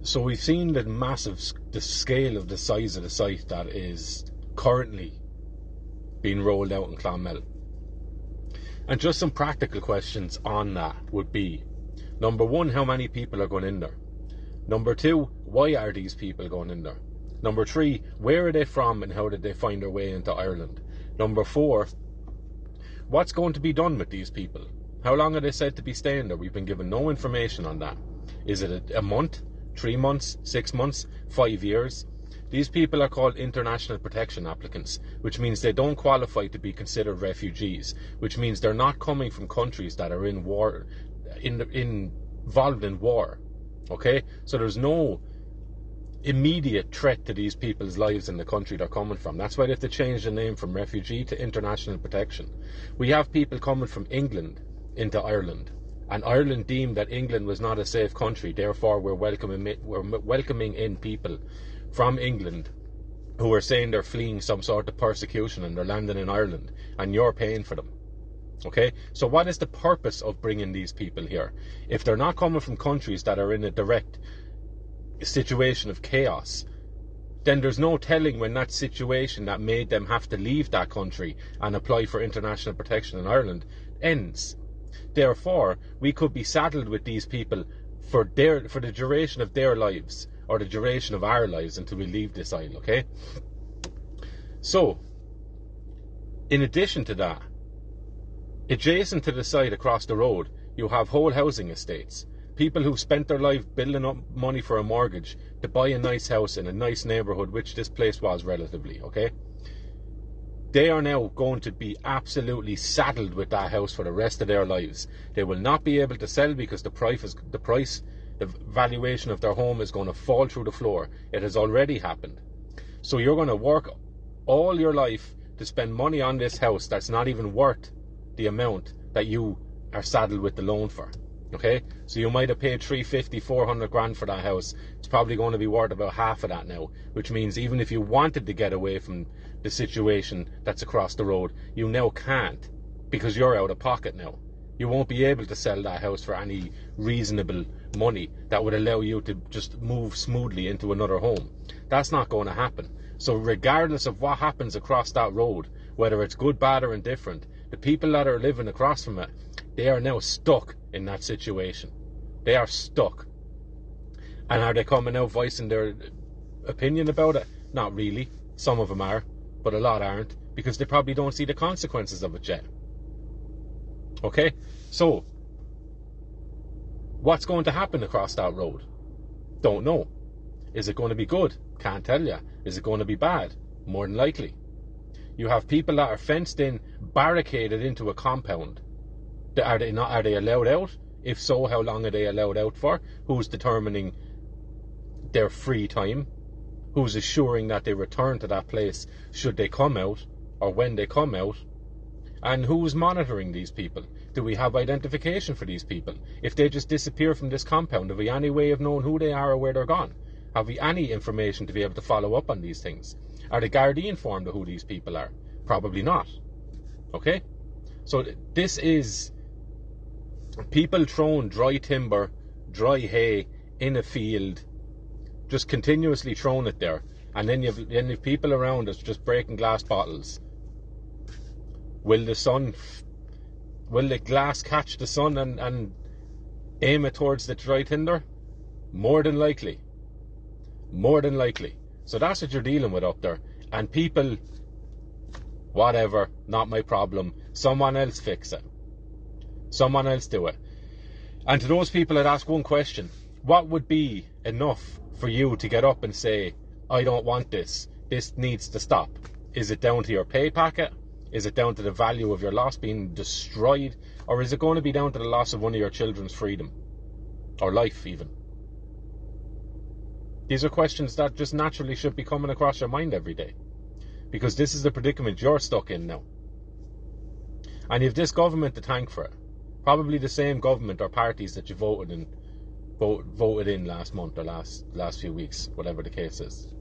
So we've seen the scale of the size of the site that is currently being rolled out in Clonmel. And just some practical questions on that would be, number one, how many people are going in there? Number two, why are these people going in there? Number three, where are they from and how did they find their way into Ireland? Number four, what's going to be done with these people? How long are they said to be staying there? We've been given no information on that. Is it a month, 3 months, 6 months, 5 years? These people are called international protection applicants, which means they don't qualify to be considered refugees, which means they're not coming from countries that are in war, involved in war. Okay? So there's no immediate threat to these people's lives in the country they're coming from. That's why they have to change the name from refugee to international protection. We have people coming from England into Ireland, and Ireland deemed that England was not a safe country, therefore we're welcoming in people from England who are saying they're fleeing some sort of persecution and they're landing in Ireland, and you're paying for them. Okay, so what is the purpose of bringing these people here? If they're not coming from countries that are in a direct situation of chaos, then there's no telling when that situation that made them have to leave that country and apply for international protection in Ireland ends. Therefore, we could be saddled with these people for the duration of their lives, or the duration of our lives until we leave this isle, okay? So, in addition to that, adjacent to the site across the road, you have whole housing estates. People who've spent their life building up money for a mortgage to buy a nice house in a nice neighbourhood, which this place was relatively, okay? They are now going to be absolutely saddled with that house for the rest of their lives. They will not be able to sell because the valuation of their home is going to fall through the floor. It has already happened. So you're going to work all your life to spend money on this house that's not even worth the amount that you are saddled with the loan for. Okay, so you might have paid 350, 400 grand for that house. It's probably going to be worth about half of that now, which means even if you wanted to get away from the situation that's across the road, you now can't, because you're out of pocket now. You won't be able to sell that house for any reasonable money that would allow you to just move smoothly into another home. That's not going to happen. So regardless of what happens across that road, whether it's good, bad or indifferent, the people that are living across from it, they are now stuck in that situation. They are stuck. And are they coming out voicing their opinion about it? Not really. Some of them are, but a lot aren't, because they probably don't see the consequences of it yet. Okay? So, what's going to happen across that road? Don't know. Is it going to be good? Can't tell you. Is it going to be bad? More than likely. You have people that are fenced in, barricaded into a compound. Are they allowed out? If so, how long are they allowed out for? Who's determining their free time? Who's assuring that they return to that place should they come out, or when they come out? And who's monitoring these people? Do we have identification for these people? If they just disappear from this compound, have we any way of knowing who they are or where they're gone? Have we any information to be able to follow up on these things? Are the Gardaí informed of who these people are? Probably not. Okay? So this is people throwing dry timber, dry hay in a field, just continuously throwing it there, and then you've people around us just breaking glass bottles. Will the glass catch the sun and aim it towards the dry tinder? More than likely. More than likely. So that's what you're dealing with up there. And people, whatever, not my problem. Someone else fix it. Someone else do it. And to those people, I'd ask one question. What would be enough for you to get up and say, I don't want this. This needs to stop? Is it down to your pay packet? Is it down to the value of your loss being destroyed? Or is it going to be down to the loss of one of your children's freedom? Or life, even? These are questions that just naturally should be coming across your mind every day. Because this is the predicament you're stuck in now. And you have this government to thank for it. Probably the same government or parties that you voted in last month or last few weeks, whatever the case is.